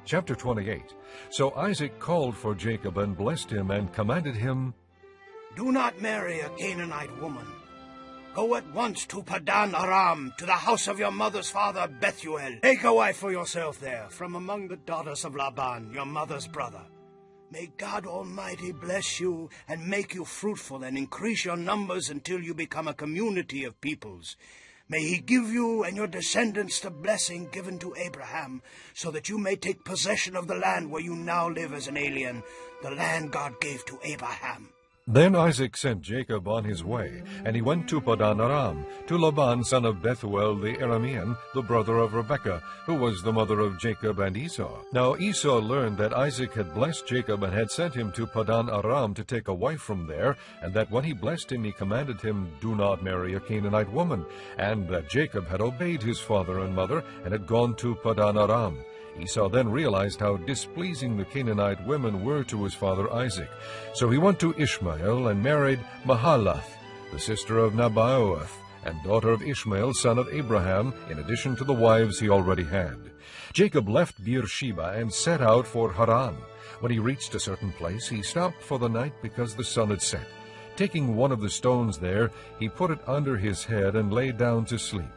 Chapter 28. So Isaac called for Jacob and blessed him and commanded him, Do not marry a Canaanite woman. Go at once to Padan Aram, to the house of your mother's father Bethuel. Take a wife for yourself there, from among the daughters of Laban, your mother's brother. May God Almighty bless you and make you fruitful and increase your numbers until you become a community of peoples. May he give you and your descendants the blessing given to Abraham, so that you may take possession of the land where you now live as an alien, the land God gave to Abraham. Then Isaac sent Jacob on his way, and he went to Padan Aram, to Laban son of Bethuel the Aramean, the brother of Rebekah, who was the mother of Jacob and Esau. Now Esau learned that Isaac had blessed Jacob and had sent him to Padan Aram to take a wife from there, and that when he blessed him he commanded him, Do not marry a Canaanite woman, and that Jacob had obeyed his father and mother, and had gone to Padan Aram. Esau then realized how displeasing the Canaanite women were to his father Isaac. So he went to Ishmael and married Mahalath, the sister of Nebaioth, and daughter of Ishmael, son of Abraham, in addition to the wives he already had. Jacob left Beersheba and set out for Haran. When he reached a certain place, he stopped for the night because the sun had set. Taking one of the stones there, he put it under his head and lay down to sleep.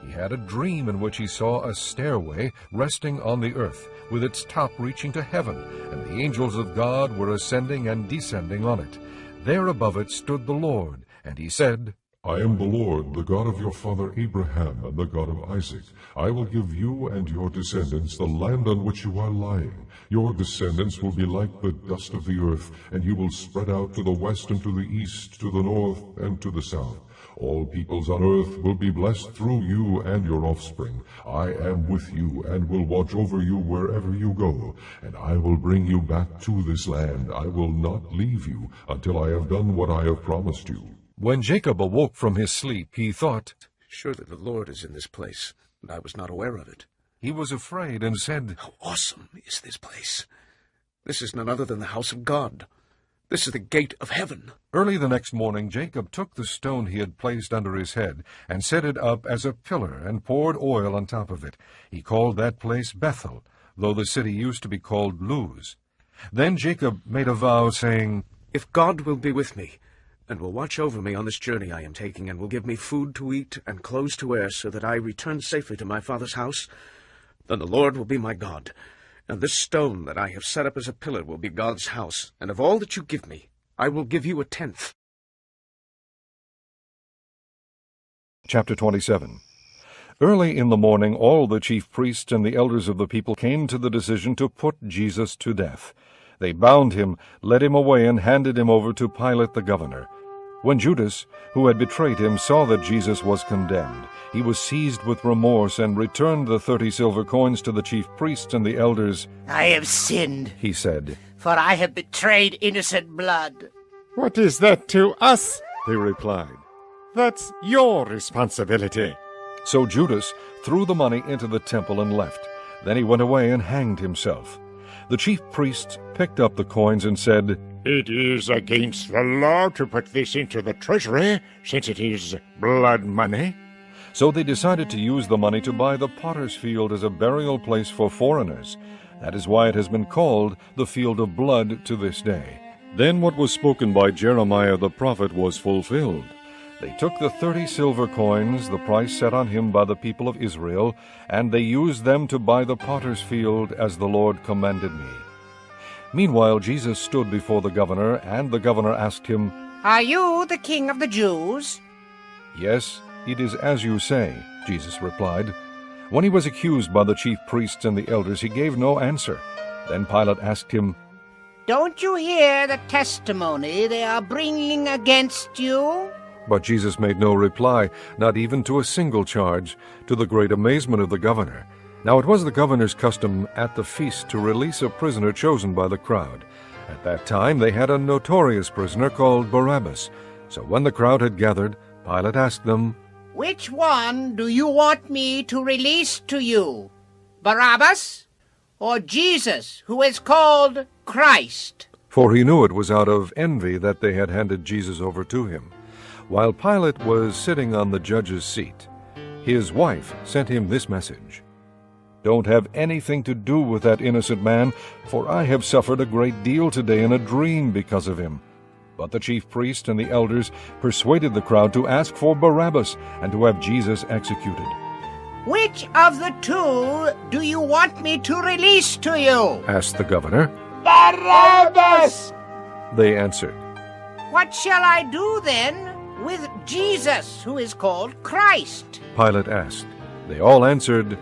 He had a dream in which he saw a stairway resting on the earth, with its top reaching to heaven, and the angels of God were ascending and descending on it. There above it stood the Lord, and he said, I am the Lord, the God of your father Abraham and the God of Isaac. I will give you and your descendants the land on which you are lying. Your descendants will be like the dust of the earth, and you will spread out to the west and to the east, to the north and to the south. All peoples on earth will be blessed through you and your offspring. I am with you and will watch over you wherever you go, and I will bring you back to this land. I will not leave you until I have done what I have promised you. When Jacob awoke from his sleep, he thought, Surely the Lord is in this place, and I was not aware of it. He was afraid and said, How awesome is this place! This is none other than the house of God. This is the gate of heaven. Early the next morning Jacob took the stone he had placed under his head, and set it up as a pillar, and poured oil on top of it. He called that place Bethel, though the city used to be called Luz. Then Jacob made a vow, saying, If God will be with me, and will watch over me on this journey I am taking, and will give me food to eat and clothes to wear, so that I return safely to my father's house, then the Lord will be my God. And this stone that I have set up as a pillar will be God's house, and of all that you give me, I will give you 1/10. Chapter 27. Early in the morning all the chief priests and the elders of the people came to the decision to put Jesus to death. They bound him, led him away, and handed him over to Pilate the governor. When Judas, who had betrayed him, saw that Jesus was condemned, he was seized with remorse and returned the 30 silver coins to the chief priests and the elders. I have sinned, He said. for I have betrayed innocent blood. What is that to us? They replied. That's your responsibility. So Judas threw the money into the temple and left. Then he went away and hanged himself. The chief priests picked up the coins and said, It is against the law to put this into the treasury, since it is blood money. So they decided to use the money to buy the potter's field as a burial place for foreigners. That is why it has been called the Field of Blood to this day. Then what was spoken by Jeremiah the prophet was fulfilled. They took the 30 silver coins, the price set on him by the people of Israel, and they used them to buy the potter's field as the Lord commanded me. Meanwhile Jesus stood before the governor, and the governor asked him, Are you the king of the Jews? Yes, it is as you say, Jesus replied. When he was accused by the chief priests and the elders, he gave no answer. Then Pilate asked him, Don't you hear the testimony they are bringing against you? But Jesus made no reply, not even to a single charge, to the great amazement of the governor. Now it was the governor's custom at the feast to release a prisoner chosen by the crowd. At that time they had a notorious prisoner called Barabbas. So when the crowd had gathered, Pilate asked them, Which one do you want me to release to you? Barabbas or Jesus, who is called Christ? For he knew it was out of envy that they had handed Jesus over to him. While Pilate was sitting on the judge's seat, his wife sent him this message, Don't have anything to do with that innocent man, for I have suffered a great deal today in a dream because of him." But the chief priests and the elders persuaded the crowd to ask for Barabbas and to have Jesus executed. "Which of the two do you want me to release to you?" asked the governor. "Barabbas!" They answered. "What shall I do then with Jesus, who is called Christ?" Pilate asked. They all answered,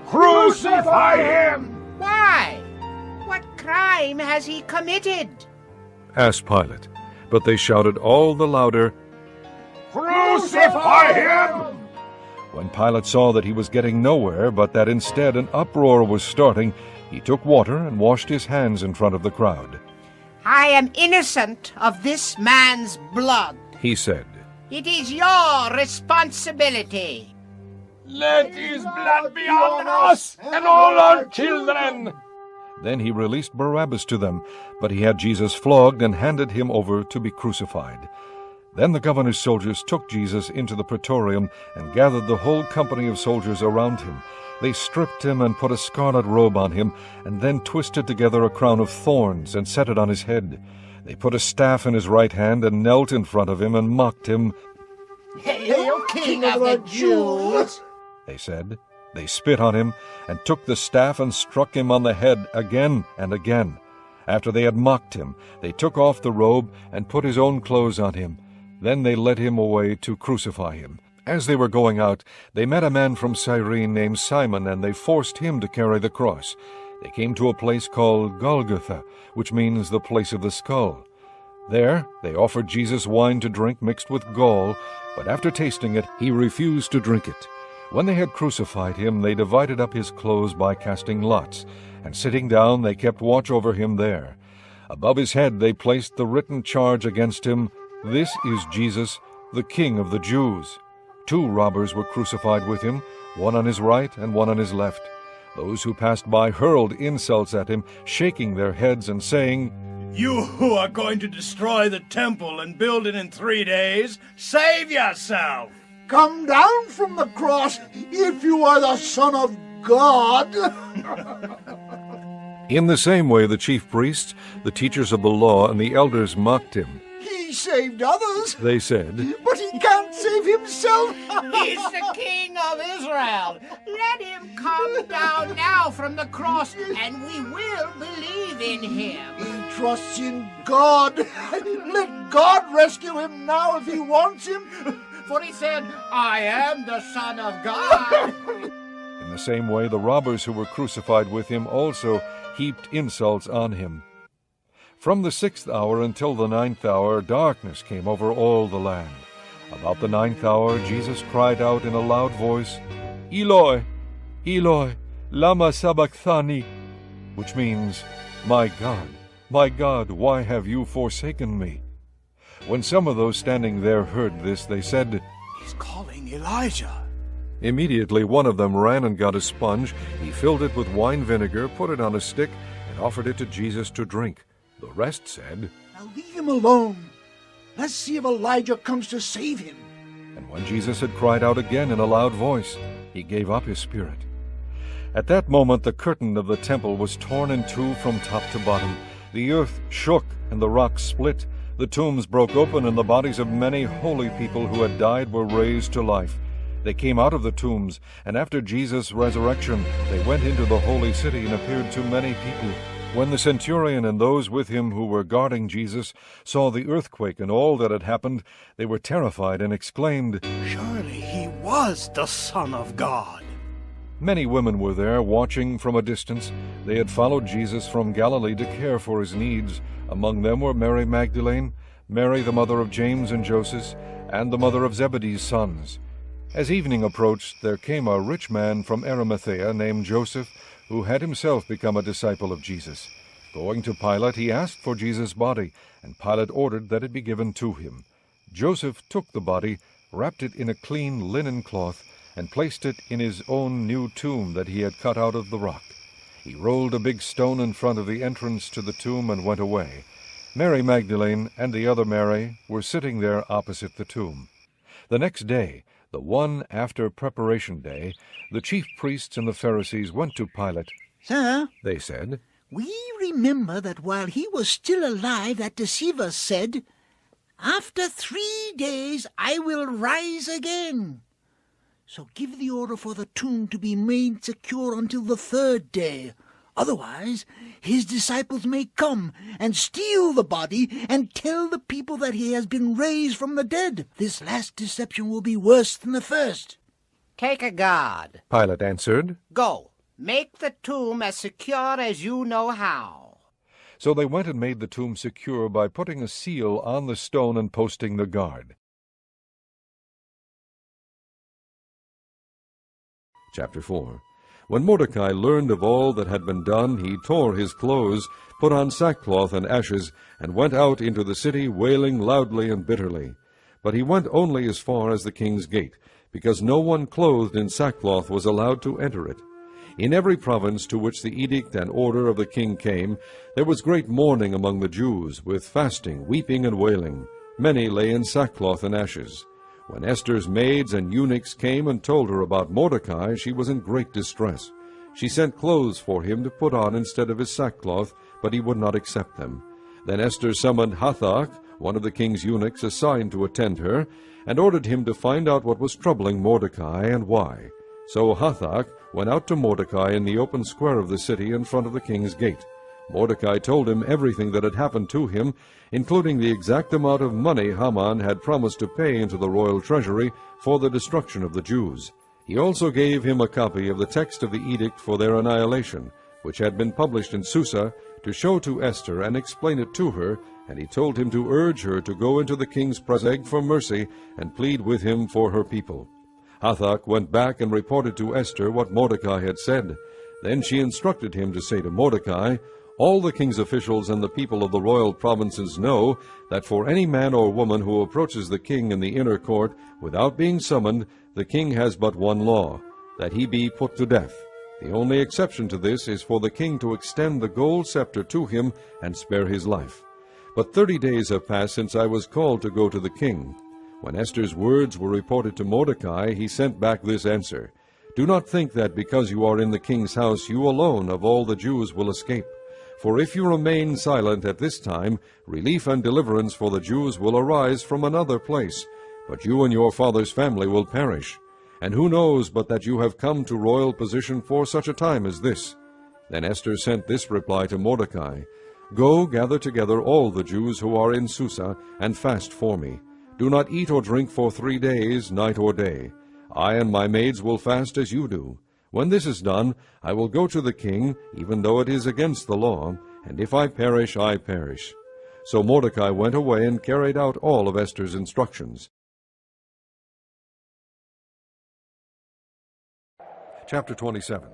Crucify him! "Why? What crime has he committed?" asked Pilate. But they shouted all the louder, Crucify him! When Pilate saw that he was getting nowhere, but that instead an uproar was starting, he took water and washed his hands in front of the crowd. "I am innocent of this man's blood. He said, It is your responsibility." Let his blood be on us and all our children! Then he released Barabbas to them, but he had Jesus flogged and handed him over to be crucified. Then the governor's soldiers took Jesus into the praetorium and gathered the whole company of soldiers around him. They stripped him and put a scarlet robe on him, and then twisted together a crown of thorns and set it on his head. They put a staff in his right hand and knelt in front of him and mocked him. "Hail, King of the Jews!" they said. They spit on him and took the staff and struck him on the head again and again. After they had mocked him, they took off the robe and put his own clothes on him. Then they led him away to crucify him. As they were going out, they met a man from Cyrene named Simon, and they forced him to carry the cross. They came to a place called Golgotha, which means the place of the skull. There they offered Jesus wine to drink mixed with gall, but after tasting it, he refused to drink it. When they had crucified him, they divided up his clothes by casting lots, and sitting down they kept watch over him there. Above his head they placed the written charge against him, "This is Jesus, the King of the Jews." 2 robbers were crucified with him, one on his right and one on his left. Those who passed by hurled insults at him, shaking their heads and saying, "You who are going to destroy the temple and build it in 3 days, save yourself! Come down from the cross if you are the Son of God." In the same way the chief priests, the teachers of the law, and the elders mocked him. "He saved others, They said, but he can't save himself." "He's the King of Israel. Let him come down now from the cross, and we will believe in him." He trusts in God. Let God rescue him now if he wants him. For he said, "I am the Son of God." In the same way the robbers who were crucified with him also heaped insults on him. From the 6th hour until the 9th hour, darkness came over all the land. About the 9th hour, Jesus cried out in a loud voice, "Eloi, Eloi, lama sabachthani," which means, my God, why have you forsaken me?" When some of those standing there heard this, they said, He's calling Elijah." Immediately one of them ran and got a sponge. He filled it with wine vinegar, put it on a stick, and offered it to Jesus to drink. The rest said, Now leave him alone. Let's see if Elijah comes to save him. And when Jesus had cried out again in a loud voice, he gave up his spirit. At that moment the curtain of the temple was torn in two from top to bottom. The earth shook and the rocks split. The tombs broke open, and the bodies of many holy people who had died were raised to life. They came out of the tombs, and after Jesus' resurrection they went into the holy city and appeared to many people. When the centurion and those with him who were guarding Jesus saw the earthquake and all that had happened, they were terrified and exclaimed, Surely he was the Son of God. Many women were there, watching from a distance. They had followed Jesus from Galilee to care for his needs. Among them were Mary Magdalene, Mary the mother of James and Joseph, and the mother of Zebedee's sons. As evening approached, there came a rich man from Arimathea named Joseph, who had himself become a disciple of Jesus. Going to Pilate, he asked for Jesus' body, and Pilate ordered that it be given to him. Joseph took the body, wrapped it in a clean linen cloth, and placed it in his own new tomb that he had cut out of the rock. He rolled a big stone in front of the entrance to the tomb and went away. Mary Magdalene and the other Mary were sitting there opposite the tomb. The next day, The one after Preparation Day, the chief priests and the Pharisees went to Pilate. Sir, They said, we remember that while he was still alive, that deceiver said, "After 3 days I will rise again." So give the order for the tomb to be made secure until the 3rd day. Otherwise, his disciples may come and steal the body and tell the people that he has been raised from the dead. This last deception will be worse than the first. Take a guard. Pilate answered. Go, make the tomb as secure as you know how. So they went and made the tomb secure by putting a seal on the stone and posting the guard. Chapter 4. When Mordecai learned of all that had been done, he tore his clothes, put on sackcloth and ashes, and went out into the city, wailing loudly and bitterly. But he went only as far as the king's gate, because no one clothed in sackcloth was allowed to enter it. In every province to which the edict and order of the king came, there was great mourning among the Jews, with fasting, weeping, and wailing. Many lay in sackcloth and ashes. When Esther's maids and eunuchs came and told her about Mordecai, she was in great distress. She sent clothes for him to put on instead of his sackcloth, but he would not accept them. Then Esther summoned Hathach, one of the king's eunuchs assigned to attend her, and ordered him to find out what was troubling Mordecai and why. So Hathach went out to Mordecai in the open square of the city in front of the king's gate. Mordecai told him everything that had happened to him, including the exact amount of money Haman had promised to pay into the royal treasury for the destruction of the Jews. He also gave him a copy of the text of the edict for their annihilation, which had been published in Susa, to show to Esther and explain it to her, and he told him to urge her to go into the king's presence for mercy and plead with him for her people. Hathach went back and reported to Esther what Mordecai had said. Then she instructed him to say to Mordecai, "All the king's officials and the people of the royal provinces know that for any man or woman who approaches the king in the inner court without being summoned, the king has but one law, that he be put to death. The only exception to this is for the king to extend the gold scepter to him and spare his life. But 30 days have passed since I was called to go to the king." When Esther's words were reported to Mordecai, he sent back this answer, "Do not think that because you are in the king's house, you alone of all the Jews will escape. For if you remain silent at this time, relief and deliverance for the Jews will arise from another place, but you and your father's family will perish. And who knows but that you have come to royal position for such a time as this?" Then Esther sent this reply to Mordecai, "Go, gather together all the Jews who are in Susa, and fast for me. Do not eat or drink for 3 days, night or day. I and my maids will fast as you do. When this is done, I will go to the king, even though it is against the law, and if I perish, I perish." So Mordecai went away and carried out all of Esther's instructions. Chapter 27.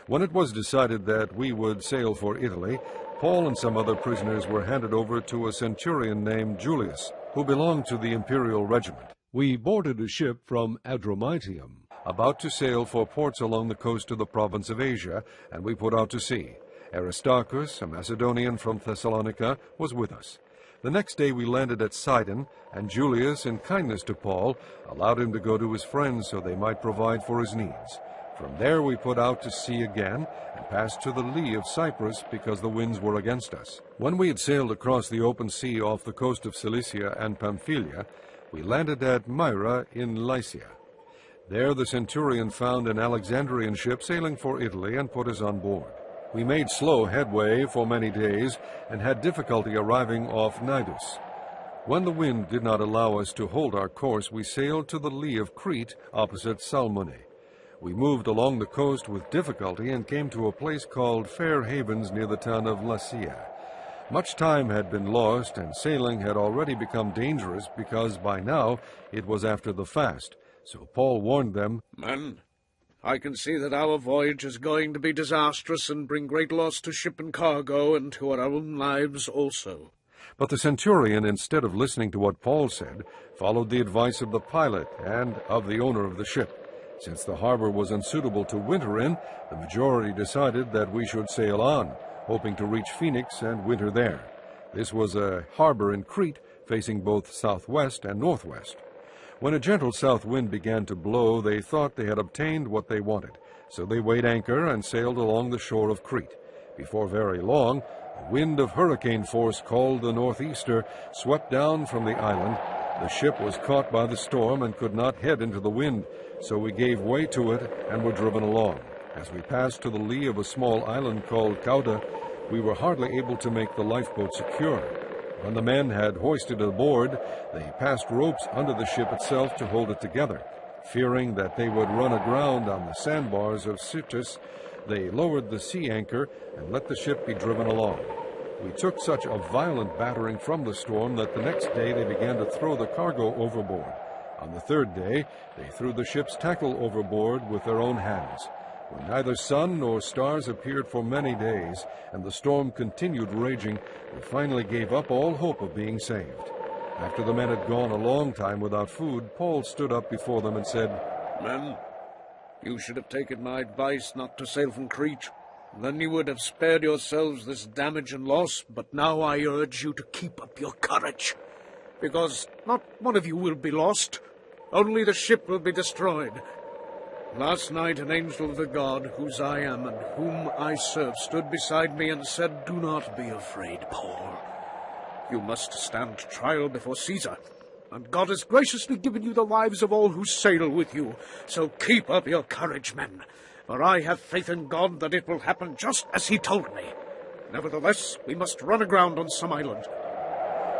When it was decided that we would sail for Italy, Paul and some other prisoners were handed over to a centurion named Julius, who belonged to the imperial regiment. We boarded a ship from Adramyttium, about to sail for ports along the coast of the province of Asia, and we put out to sea. Aristarchus, a Macedonian from Thessalonica, was with us. The next day we landed at Sidon, and Julius, in kindness to Paul, allowed him to go to his friends so they might provide for his needs. From there we put out to sea again, and passed to the lee of Cyprus because the winds were against us. When we had sailed across the open sea off the coast of Cilicia and Pamphylia, we landed at Myra in Lycia. There the centurion found an Alexandrian ship sailing for Italy and put us on board. We made slow headway for many days and had difficulty arriving off Cnidus. When the wind did not allow us to hold our course, we sailed to the lee of Crete opposite Salmone. We moved along the coast with difficulty and came to a place called Fair Havens near the town of Lasea. Much time had been lost, and sailing had already become dangerous because by now it was after the fast. So Paul warned them, "Men, I can see that our voyage is going to be disastrous and bring great loss to ship and cargo and to our own lives also." But the centurion, instead of listening to what Paul said, followed the advice of the pilot and of the owner of the ship. Since the harbor was unsuitable to winter in, the majority decided that we should sail on, hoping to reach Phoenix and winter there. This was a harbor in Crete facing both southwest and northwest. When a gentle south wind began to blow, they thought they had obtained what they wanted, so they weighed anchor and sailed along the shore of Crete. Before very long, a wind of hurricane force called the northeaster swept down from the island. The ship was caught by the storm and could not head into the wind, so we gave way to it and were driven along. As we passed to the lee of a small island called Cauda, we were hardly able to make the lifeboat secure. When the men had hoisted it aboard, they passed ropes under the ship itself to hold it together. Fearing that they would run aground on the sandbars of Syrtis, they lowered the sea anchor and let the ship be driven along. We took such a violent battering from the storm that the next day they began to throw the cargo overboard. On the third day, they threw the ship's tackle overboard with their own hands. When neither sun nor stars appeared for many days, and the storm continued raging, we finally gave up all hope of being saved. After the men had gone a long time without food, Paul stood up before them and said, Men, you should have taken my advice not to sail from Crete. Then you would have spared yourselves this damage and loss, but now I urge you to keep up your courage, because not one of you will be lost, only the ship will be destroyed. Last night an angel of the God, whose I am and whom I serve, stood beside me and said, Do not be afraid, Paul. You must stand trial before Caesar, and God has graciously given you the lives of all who sail with you. So keep up your courage, men, for I have faith in God that it will happen just as he told me. Nevertheless, we must run aground on some island.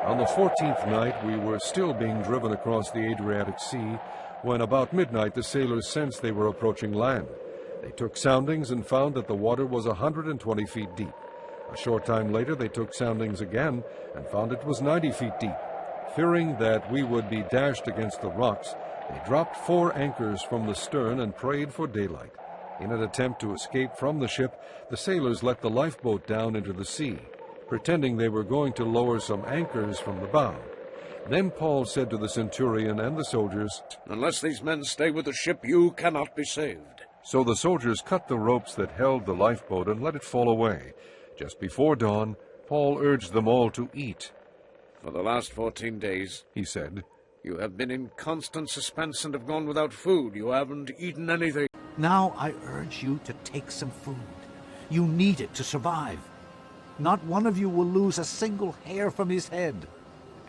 On the 14th night we were still being driven across the Adriatic Sea, when about midnight the sailors sensed they were approaching land. They took soundings and found that the water was 120 feet deep. A short time later they took soundings again and found it was 90 feet deep. Fearing that we would be dashed against the rocks, they dropped 4 anchors from the stern and prayed for daylight. In an attempt to escape from the ship, the sailors let the lifeboat down into the sea, pretending they were going to lower some anchors from the bow. Then Paul said to the centurion and the soldiers, Unless these men stay with the ship, you cannot be saved. So the soldiers cut the ropes that held the lifeboat and let it fall away. Just before dawn, Paul urged them all to eat. For the last 14 days, he said, you have been in constant suspense and have gone without food. You haven't eaten anything. Now I urge you to take some food. You need it to survive. Not one of you will lose a single hair from his head.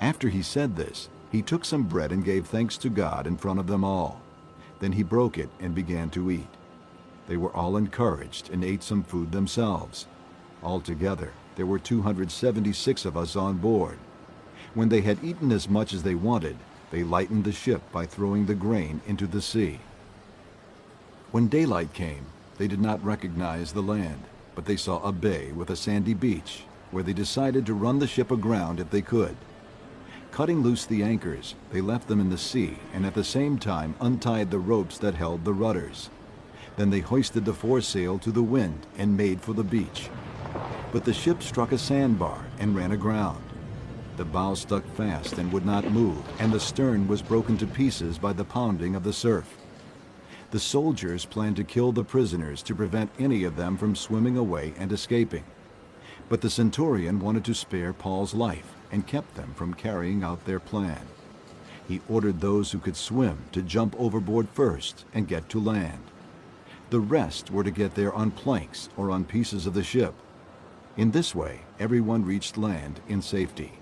After he said this, he took some bread and gave thanks to God in front of them all. Then he broke it and began to eat. They were all encouraged and ate some food themselves. Altogether, there were 276 of us on board. When they had eaten as much as they wanted, they lightened the ship by throwing the grain into the sea. When daylight came, they did not recognize the land, but they saw a bay with a sandy beach, where they decided to run the ship aground if they could. Cutting loose the anchors, they left them in the sea and at the same time untied the ropes that held the rudders. Then they hoisted the foresail to the wind and made for the beach. But the ship struck a sandbar and ran aground. The bow stuck fast and would not move, and the stern was broken to pieces by the pounding of the surf. The soldiers planned to kill the prisoners to prevent any of them from swimming away and escaping. But the centurion wanted to spare Paul's life and kept them from carrying out their plan. He ordered those who could swim to jump overboard first and get to land. The rest were to get there on planks or on pieces of the ship. In this way, everyone reached land in safety.